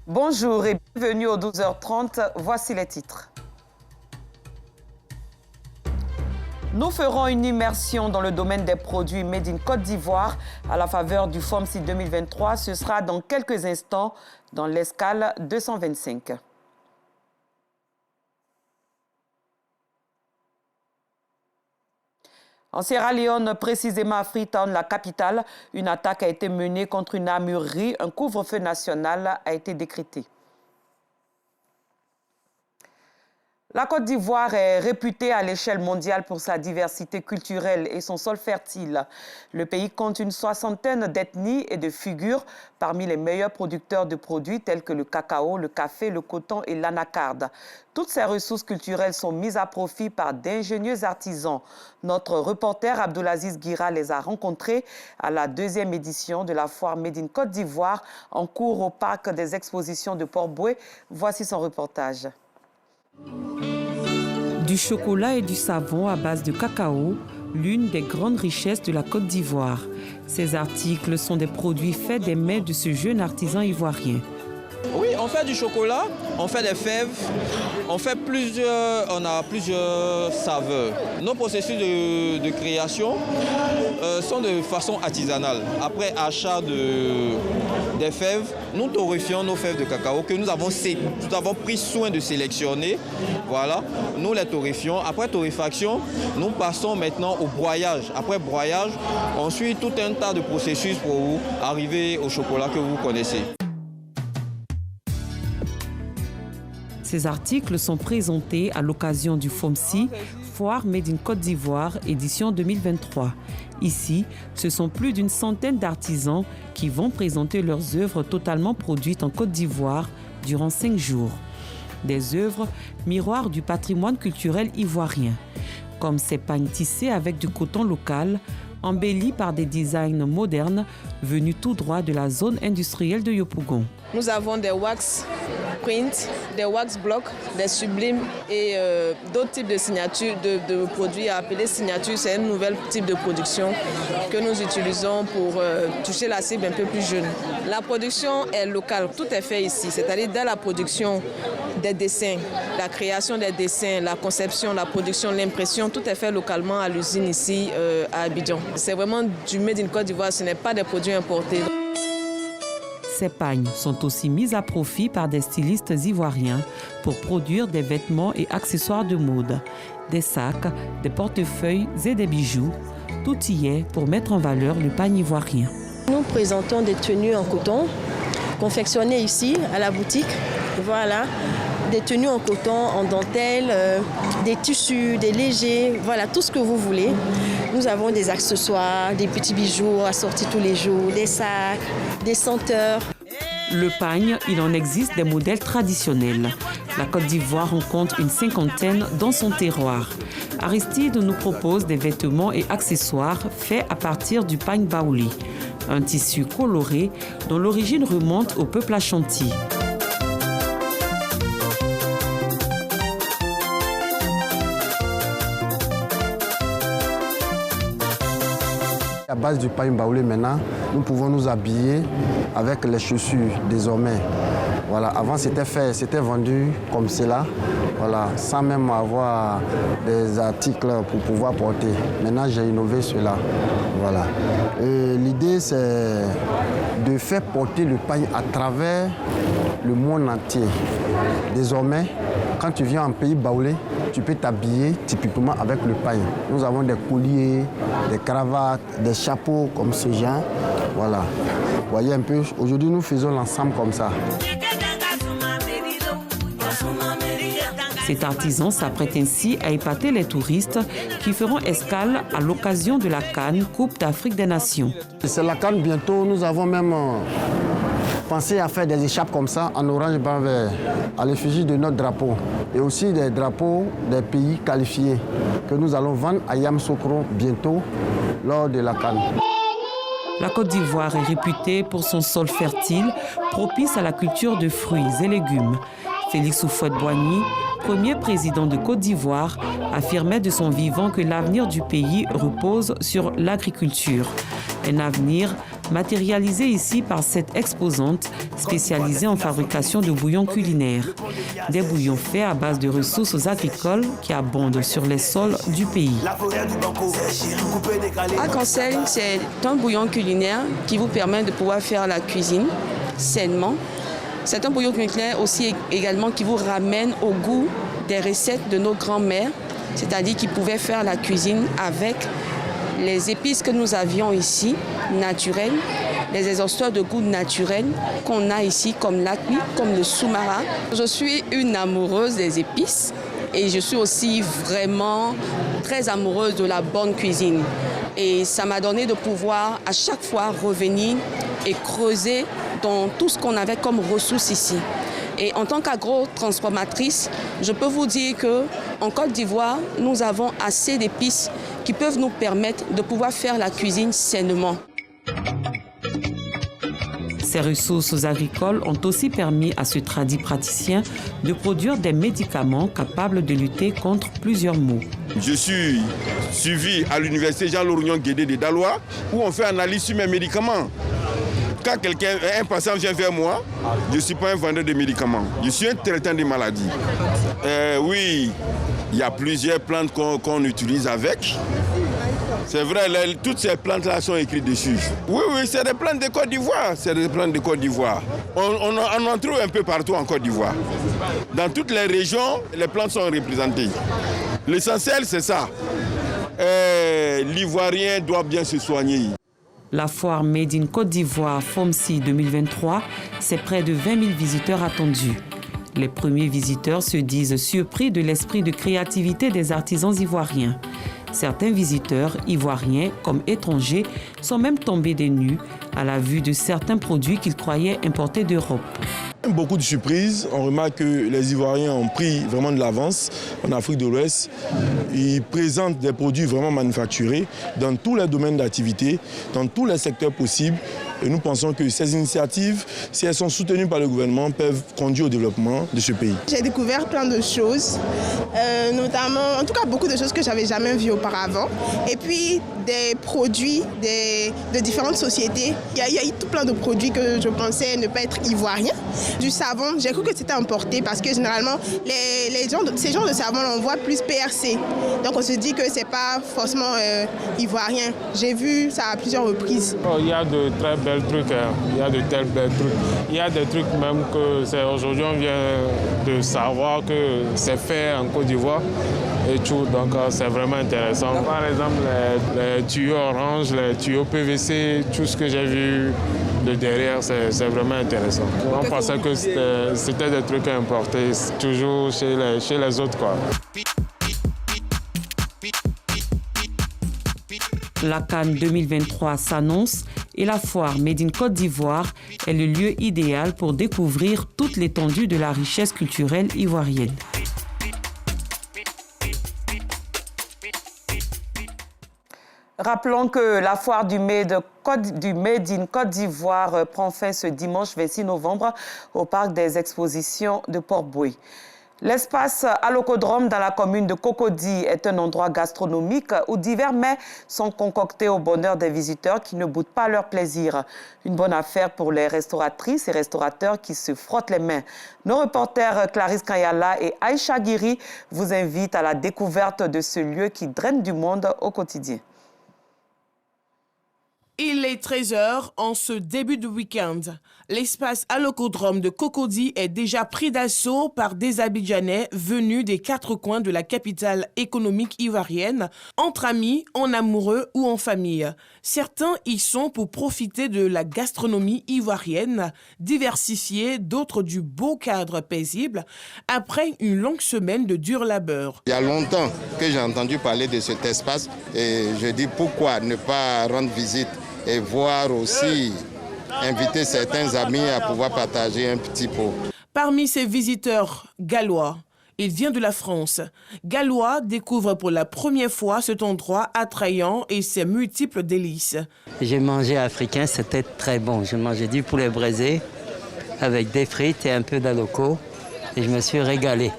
Bonjour et bienvenue aux 12h30. Voici les titres. Nous ferons une immersion dans le domaine des produits Made in Côte d'Ivoire à la faveur du FOMC 2023. Ce sera dans quelques instants dans l'escale 225. En Sierra Leone, précisément à Freetown, la capitale, une attaque a été menée contre une armurerie. Un couvre-feu national a été décrété. La Côte d'Ivoire est réputée à l'échelle mondiale pour sa diversité culturelle et son sol fertile. Le pays compte une soixantaine d'ethnies et de figures parmi les meilleurs producteurs de produits tels que le cacao, le café, le coton et l'anacarde. Toutes ces ressources culturelles sont mises à profit par d'ingénieux artisans. Notre reporter Abdoulaziz Guira les a rencontrés à la 2e édition de la foire Made in Côte d'Ivoire en cours au parc des expositions de Port-Bouët. Voici son reportage. Du chocolat et du savon à base de cacao, l'une des grandes richesses de la Côte d'Ivoire. Ces articles sont des produits faits des mains de ce jeune artisan ivoirien. Oui, on fait du chocolat, on fait des fèves, on a plusieurs saveurs. Nos processus de création sont de façon artisanale. Après achat des fèves, nous torréfions nos fèves de cacao que nous avons pris soin de sélectionner. Voilà, nous les torréfions. Après torréfaction, nous passons maintenant au broyage. Après broyage, on suit tout un tas de processus pour arriver au chocolat que vous connaissez. Ces articles sont présentés à l'occasion du FOMC, Foire Made in Côte d'Ivoire, édition 2023. Ici, ce sont plus d'une centaine d'artisans qui vont présenter leurs œuvres totalement produites en Côte d'Ivoire durant 5 jours. Des œuvres miroirs du patrimoine culturel ivoirien, comme ces pagnes tissées avec du coton local, embellis par des designs modernes venus tout droit de la zone industrielle de Yopougon. Nous avons des wax print, des wax blocs, des sublimes et d'autres types de signatures, de produits appelés signatures. C'est un nouvel type de production que nous utilisons pour toucher la cible un peu plus jeune. La production est locale, tout est fait ici, c'est-à-dire dès la production des dessins, la création des dessins, la conception, la production, l'impression, tout est fait localement à l'usine ici à Abidjan. C'est vraiment du Made in Côte d'Ivoire, ce n'est pas des produits importés. Ces pagnes sont aussi mises à profit par des stylistes ivoiriens pour produire des vêtements et accessoires de mode, des sacs, des portefeuilles et des bijoux. Tout y est pour mettre en valeur le pagne ivoirien. Nous présentons des tenues en coton, confectionnées ici à la boutique. Voilà, des tenues en coton, en dentelle, des tissus, des légers, voilà, tout ce que vous voulez. Nous avons des accessoires, des petits bijoux assortis tous les jours, des sacs, des senteurs. Le pagne, il en existe des modèles traditionnels. La Côte d'Ivoire en compte une cinquantaine dans son terroir. Aristide nous propose des vêtements et accessoires faits à partir du pagne baouli, un tissu coloré dont l'origine remonte au peuple Ashanti. À base du pagne baoulé maintenant, nous pouvons nous habiller avec les chaussures désormais. Voilà, avant c'était vendu comme cela, voilà, sans même avoir des articles pour pouvoir porter. Maintenant j'ai innové cela. Voilà. L'idée c'est de faire porter le pagne à travers le monde entier. Désormais, quand tu viens en pays baoulé, tu peux t'habiller typiquement avec le pagne. Nous avons des colliers, des cravates, des chapeaux comme ce genre. Voilà. Vous voyez un peu, aujourd'hui nous faisons l'ensemble comme ça. Cet artisan s'apprête ainsi à épater les touristes qui feront escale à l'occasion de la CAN, Coupe d'Afrique des Nations. C'est la CAN bientôt, nous avons même pensé à faire des écharpes comme ça en orange blanc vert à l'effigie de notre drapeau et aussi des drapeaux des pays qualifiés que nous allons vendre à Yamoussoukro bientôt lors de la CAN. La Côte d'Ivoire est réputée pour son sol fertile, propice à la culture de fruits et légumes. Félix Houphouët-Boigny, premier président de Côte d'Ivoire, affirmait de son vivant que l'avenir du pays repose sur l'agriculture. Un avenir matérialisés ici par cette exposante spécialisée en fabrication de bouillons culinaires. Des bouillons faits à base de ressources agricoles qui abondent sur les sols du pays. Arc-en-ciel, c'est un bouillon culinaire qui vous permet de pouvoir faire la cuisine sainement. C'est un bouillon culinaire aussi également qui vous ramène au goût des recettes de nos grands-mères, c'est-à-dire qu'ils pouvaient faire la cuisine avec les épices que nous avions ici, naturelles, les exhausteurs de goût naturels qu'on a ici, comme l'acui, comme le soumara. Je suis une amoureuse des épices et je suis aussi vraiment très amoureuse de la bonne cuisine. Et ça m'a donné de pouvoir à chaque fois revenir et creuser dans tout ce qu'on avait comme ressources ici. Et en tant qu'agro-transformatrice, je peux vous dire qu'en Côte d'Ivoire, nous avons assez d'épices qui peuvent nous permettre de pouvoir faire la cuisine sainement. Ces ressources agricoles ont aussi permis à ce tradit praticien de produire des médicaments capables de lutter contre plusieurs maux. Je suis suivi à l'université Jean-Laurent Guédé de Daloa où on fait analyse sur mes médicaments. Quand un patient vient vers moi, je ne suis pas un vendeur de médicaments, je suis un traitant de maladies. Oui, il y a plusieurs plantes qu'on utilise avec. C'est vrai, toutes ces plantes-là sont écrites dessus. Oui, c'est des plantes de Côte d'Ivoire. C'est des plantes de Côte d'Ivoire. On en trouve un peu partout en Côte d'Ivoire. Dans toutes les régions, les plantes sont représentées. L'essentiel, c'est ça. L'Ivoirien doit bien se soigner. La foire Made in Côte d'Ivoire FOMCI 2023, c'est près de 20 000 visiteurs attendus. Les premiers visiteurs se disent surpris de l'esprit de créativité des artisans ivoiriens. Certains visiteurs, ivoiriens comme étrangers, sont même tombés des nues à la vue de certains produits qu'ils croyaient importés d'Europe. Beaucoup de surprises. On remarque que les Ivoiriens ont pris vraiment de l'avance en Afrique de l'Ouest. Ils présentent des produits vraiment manufacturés dans tous les domaines d'activité, dans tous les secteurs possibles. Et nous pensons que ces initiatives, si elles sont soutenues par le gouvernement, peuvent conduire au développement de ce pays. J'ai découvert plein de choses, notamment, en tout cas beaucoup de choses que je n'avais jamais vues auparavant. Et puis des produits de différentes sociétés. Il y a eu tout plein de produits que je pensais ne pas être ivoiriens. Du savon, j'ai cru que c'était importé parce que généralement, ces genres de savon, on voit plus PRC. Donc on se dit que ce n'est pas forcément ivoirien. J'ai vu ça à plusieurs reprises. Il y a de très belles trucs, hein. Il y a de tels belles trucs. Il y a des trucs même que aujourd'hui on vient de savoir que c'est fait en Côte d'Ivoire et tout, donc c'est vraiment intéressant. Par exemple, les tuyaux orange, les tuyaux PVC, tout ce que j'ai vu de derrière, c'est vraiment intéressant. On pensait que c'était des trucs importés, toujours chez les autres, quoi. La Cannes 2023 s'annonce et la foire Made in Côte d'Ivoire est le lieu idéal pour découvrir toute l'étendue de la richesse culturelle ivoirienne. Rappelons que la foire du Made in Côte d'Ivoire prend fin ce dimanche 26 novembre au parc des expositions de Port-Bouët. L'espace Alocodrome dans la commune de Cocody est un endroit gastronomique où divers mets sont concoctés au bonheur des visiteurs qui ne boudent pas leur plaisir. Une bonne affaire pour les restauratrices et restaurateurs qui se frottent les mains. Nos reporters Clarisse Kayala et Aïcha Guiri vous invitent à la découverte de ce lieu qui draine du monde au quotidien. Il est 13h en ce début de week-end. L'espace Alocodrome de Cocody est déjà pris d'assaut par des Abidjanais venus des quatre coins de la capitale économique ivoirienne, entre amis, en amoureux ou en famille. Certains y sont pour profiter de la gastronomie ivoirienne, diversifiée, d'autres du beau cadre paisible, après une longue semaine de dur labeur. Il y a longtemps que j'ai entendu parler de cet espace et je dis pourquoi ne pas rendre visite et voir aussi, inviter certains amis à pouvoir partager un petit pot. Parmi ces visiteurs gallois, il vient de la France. Gallois découvre pour la première fois cet endroit attrayant et ses multiples délices. J'ai mangé africain, c'était très bon. Je mangeais du poulet braisé avec des frites et un peu d'aloco et je me suis régalé.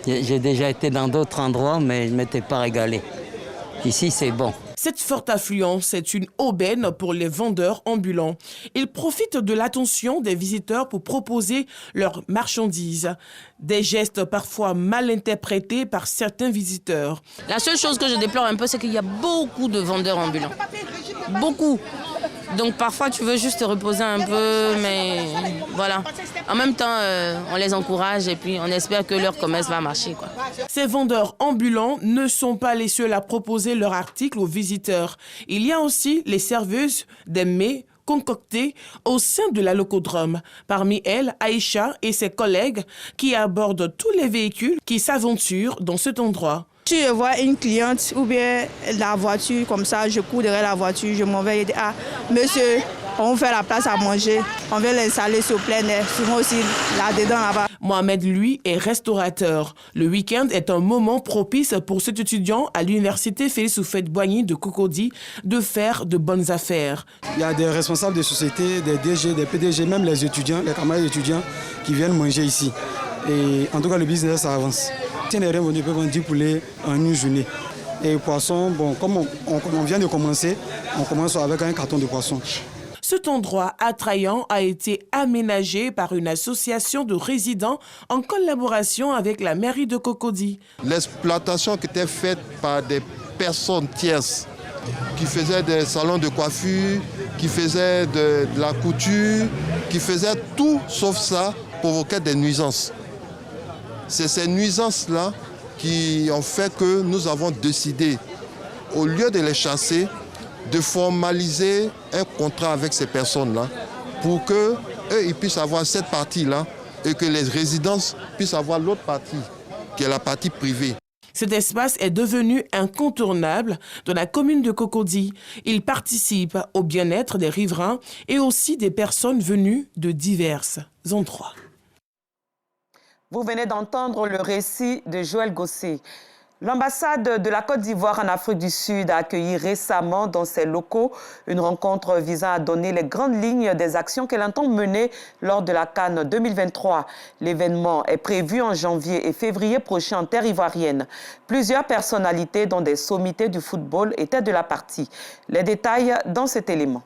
J'ai déjà été dans d'autres endroits mais je ne m'étais pas régalé. Ici, c'est bon. Cette forte affluence est une aubaine pour les vendeurs ambulants. Ils profitent de l'attention des visiteurs pour proposer leurs marchandises. Des gestes parfois mal interprétés par certains visiteurs. La seule chose que je déplore un peu, c'est qu'il y a beaucoup de vendeurs ambulants. Beaucoup. Donc parfois tu veux juste te reposer un peu, mais voilà. En même temps, on les encourage et puis on espère que leur commerce va marcher, quoi. Ces vendeurs ambulants ne sont pas les seuls à proposer leurs articles aux visiteurs. Il y a aussi les serveuses des mets concoctés au sein de la Locodrome. Parmi elles, Aïcha et ses collègues qui abordent tous les véhicules qui s'aventurent dans cet endroit. Si je vois une cliente ou bien la voiture comme ça, je cours derrière la voiture, je m'en vais et dis « Ah, monsieur, on fait la place à manger, on va l'installer sur plein air, souvent aussi là-dedans, là-bas. » Mohamed, lui, est restaurateur. Le week-end est un moment propice pour cet étudiant à l'université Félix Houphouët-Boigny de Cocody de faire de bonnes affaires. Il y a des responsables de société, des DG, des PDG, même les étudiants, les camarades étudiants qui viennent manger ici. Et en tout cas, le business, ça avance. Si on n'est rien venu, on peut vendre 10 poulets en une journée. Et poisson, bon, comme on vient de commencer, on commence avec un carton de poisson. Cet endroit attrayant a été aménagé par une association de résidents en collaboration avec la mairie de Cocody. L'exploitation qui était faite par des personnes tierces qui faisaient des salons de coiffure, qui faisaient de la couture, qui faisaient tout sauf ça, provoquait des nuisances. C'est ces nuisances-là qui ont fait que nous avons décidé, au lieu de les chasser, de formaliser un contrat avec ces personnes-là pour qu'eux, ils puissent avoir cette partie-là et que les résidences puissent avoir l'autre partie, qui est la partie privée. Cet espace est devenu incontournable dans la commune de Cocody. Il participe au bien-être des riverains et aussi des personnes venues de divers endroits. Vous venez d'entendre le récit de Joël Gossé. L'ambassade de la Côte d'Ivoire en Afrique du Sud a accueilli récemment dans ses locaux une rencontre visant à donner les grandes lignes des actions qu'elle entend mener lors de la CAN 2023. L'événement est prévu en janvier et février prochain en terre ivoirienne. Plusieurs personnalités, dont des sommités du football, étaient de la partie. Les détails dans cet élément.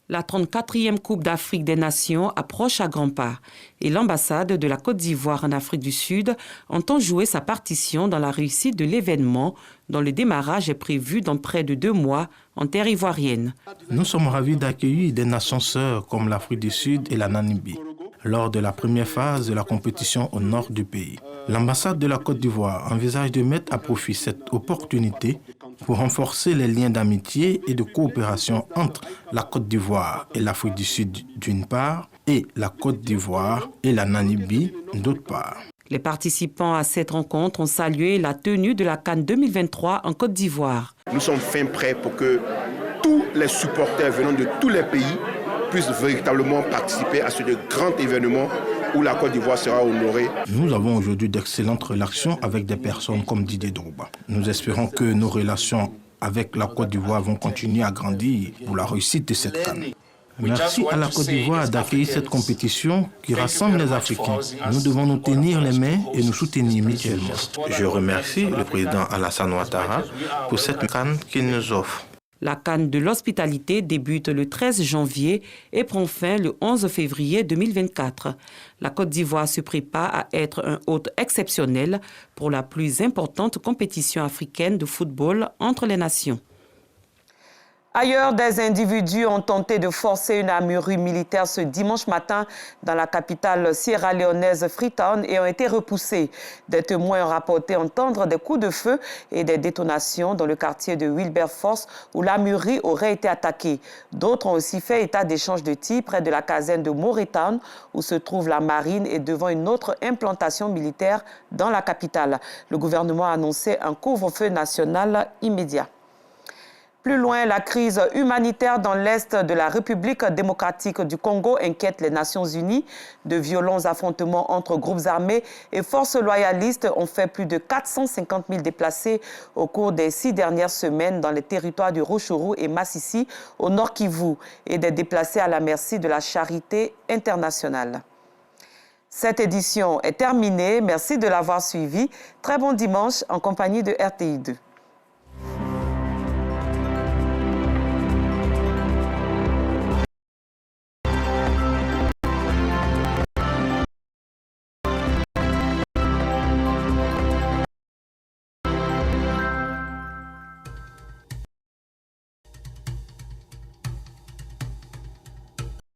La 34e Coupe d'Afrique des Nations approche à grands pas et l'ambassade de la Côte d'Ivoire en Afrique du Sud entend jouer sa partition dans la réussite de l'événement dont le démarrage est prévu dans près de 2 mois en terre ivoirienne. Nous sommes ravis d'accueillir des nations sœurs comme l'Afrique du Sud et la Namibie lors de la première phase de la compétition au nord du pays. L'ambassade de la Côte d'Ivoire envisage de mettre à profit cette opportunité pour renforcer les liens d'amitié et de coopération entre la Côte d'Ivoire et l'Afrique du Sud d'une part et la Côte d'Ivoire et la Namibie d'autre part. Les participants à cette rencontre ont salué la tenue de la CAN 2023 en Côte d'Ivoire. Nous sommes fin prêts pour que tous les supporters venant de tous les pays puissent véritablement participer à ce grand événement où la Côte d'Ivoire sera honorée. Nous avons aujourd'hui d'excellentes relations avec des personnes comme Didier Drogba. Nous espérons que nos relations avec la Côte d'Ivoire vont continuer à grandir pour la réussite de cette CAN. Merci à la Côte d'Ivoire d'accueillir cette compétition qui rassemble les Africains. Nous devons nous tenir les mains et nous soutenir mutuellement. Je remercie le président Alassane Ouattara pour cette CAN qu'il nous offre. La CAN de l'hospitalité débute le 13 janvier et prend fin le 11 février 2024. La Côte d'Ivoire se prépare à être un hôte exceptionnel pour la plus importante compétition africaine de football entre les nations. Ailleurs, des individus ont tenté de forcer une armurerie militaire ce dimanche matin dans la capitale sierra-léonaise Freetown et ont été repoussés. Des témoins ont rapporté entendre des coups de feu et des détonations dans le quartier de Wilberforce où l'armurerie aurait été attaquée. D'autres ont aussi fait état d'échanges de tirs près de la caserne de Moretown où se trouve la marine et devant une autre implantation militaire dans la capitale. Le gouvernement a annoncé un couvre-feu national immédiat. Plus loin, la crise humanitaire dans l'Est de la République démocratique du Congo inquiète les Nations Unies. De violents affrontements entre groupes armés et forces loyalistes ont fait plus de 450 000 déplacés au cours des 6 dernières semaines dans les territoires du Rutshuru et Masisi, au Nord Kivu, et des déplacés à la merci de la charité internationale. Cette édition est terminée. Merci de l'avoir suivi. Très bon dimanche en compagnie de RTI2.